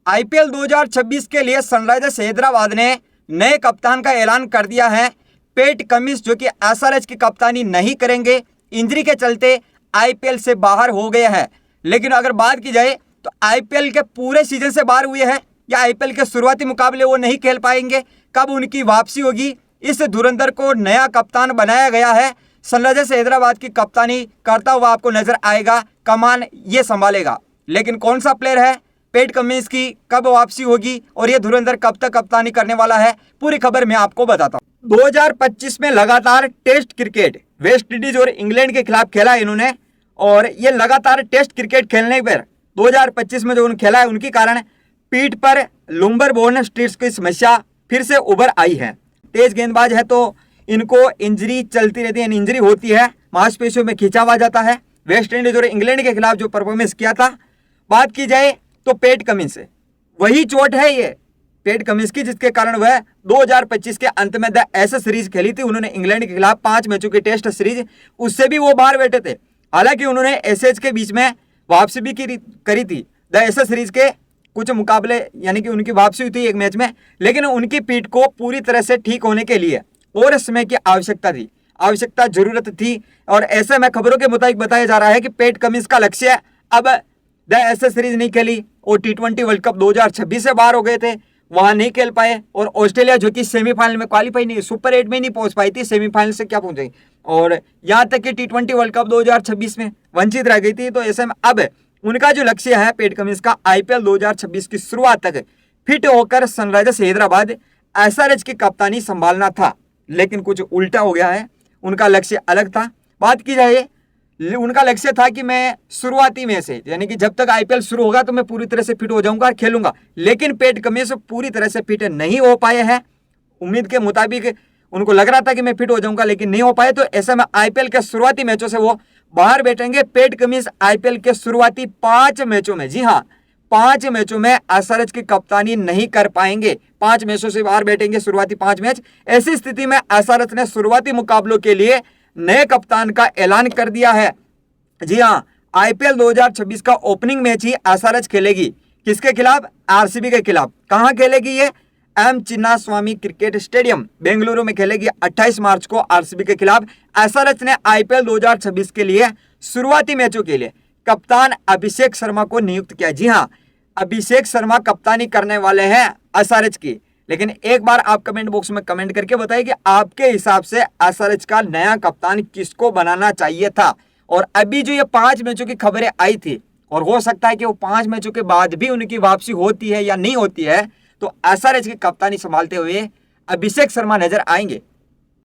IPL 2026 के लिए Sunrisers Hyderabad ने नए कप्तान का ऐलान कर दिया है। पैट कमिंस जो कि एसआरएच की कप्तानी नहीं करेंगे, इंजरी के चलते आईपीएल से बाहर हो गए हैं। लेकिन अगर बात की जाए तो आईपीएल के पूरे सीजन से बाहर हुए हैं या आईपीएल के शुरुआती मुकाबले वो नहीं खेल पाएंगे, कब उनकी वापसी होगी, इस धुरंधर को नया कप्तान बनाया गया है। सनराइजर्स हैदराबाद की कप्तानी करता हुआ आपको नजर आएगा, कमान ये संभालेगा। लेकिन कौन सा प्लेयर है, पैट कमिंस की कब वापसी होगी और ये धुरंधर कब तक कप्तानी करने वाला है, पूरी खबर मैं आपको बताता हूं। 2025 में लगातार टेस्ट क्रिकेट वेस्ट इंडीज और इंग्लैंड के खिलाफ खेला है इन्होंने, और ये लगातार टेस्ट क्रिकेट खेलने पर 2025 में जो उन्होंने खेला है उनके कारण पीठ पर लुम्बर बोन स्ट्रीट्स की समस्या फिर से उभर आई है। तेज गेंदबाज है तो इनको इंजरी चलती रहती है, इंजरी होती है, मांसपेशियों में खिंचाव आ जाता है। वेस्ट इंडीज और इंग्लैंड के खिलाफ जो परफॉर्मेंस किया था, बात की जाए तो पैट कमिंस से वही चोट है ये पैट कमिंस की, जिसके कारण वह 2025 के अंत में द एस सीरीज खेली थी उन्होंने इंग्लैंड के खिलाफ 5 मैचों की टेस्ट सीरीज, उससे भी वो बाहर बैठे थे। हालांकि उन्होंने एसएच के बीच में वापसी भी करी थी द एस सीरीज के कुछ मुकाबले, यानी कि उनकी वापसी हुई थी एक मैच में, लेकिन उनकी पीठ को पूरी तरह से ठीक होने के लिए और समय की आवश्यकता जरूरत थी। और ऐसे में खबरों के मुताबिक बताया जा रहा है कि पैट कमिंस का लक्ष्य अब द एस सीरीज नहीं खेली और T20 वर्ल्ड कप 2026 से बाहर हो गए थे, वहां नहीं खेल पाए। और ऑस्ट्रेलिया जो कि सेमीफाइनल में क्वालिफाई नहीं, सुपर 8 में नहीं पहुंच पाई थी, सेमीफाइनल से क्या पहुंचेगी, और यहां तक कि T20 वर्ल्ड कप 2026 में वंचित रह गई थी। तो ऐसे में अब उनका जो लक्ष्य है पैट कमिंस का, आईपीएल 2026 की शुरुआत तक फिट होकर सनराइजर्स हैदराबाद एसआरएच की कप्तानी संभालना था, लेकिन कुछ उल्टा हो गया है। उनका लक्ष्य अलग था। बात की जाए, उनका लक्ष्य था कि मैं शुरुआती में से, यानी कि जब तक आईपीएल शुरू होगा तो मैं पूरी तरह से फिट हो जाऊंगा और खेलूंगा, लेकिन पैट कमिंस पूरी तरह से फिट नहीं हो पाए हैं। उम्मीद के मुताबिक उनको लग रहा था कि मैं फिट हो जाऊंगा, लेकिन नहीं हो पाए। तो ऐसे में आईपीएल के शुरुआती मैचों से वो बाहर बैठेंगे। पैट कमिंस आईपीएल के शुरुआती 5 मैचों में, जी हाँ 5 मैचों में एसआरएच की कप्तानी नहीं कर पाएंगे, 5 मैचों से बाहर बैठेंगे, शुरुआती 5 मैच। ऐसी स्थिति में एसआरएच ने शुरुआती मुकाबलों के लिए नए कप्तान का ऐलान कर दिया है। जी हाँ, आईपीएल 2026 का ओपनिंग मैच ही एसआरएच खेलेगी। किसके खिलाफ? आरसीबी के खिलाफ। कहां खेलेगी ये? M Chinnaswamy cricket stadium Bengaluru में खेलेगी 28 मार्च को आरसीबी के खिलाफ। एसआरएच ने आईपीएल 2026 के लिए शुरुआती मैचों के लिए कप्तान अभिषेक शर्मा को नियुक्त किया। जी हाँ, अभिषेक शर्मा कप्तानी करने वाले हैं एसआरएच की। लेकिन एक बार आप कमेंट बॉक्स में कमेंट करके बताइए कि आपके हिसाब से एसआरएच का नया कप्तान किसको बनाना चाहिए था। और अभी जो ये 5 मैचों की खबरें आई थी, और हो सकता है कि वो 5 मैचों के बाद भी उनकी वापसी होती है या नहीं होती है, तो एसआरएच की कप्तानी संभालते हुए अभिषेक शर्मा नजर आएंगे।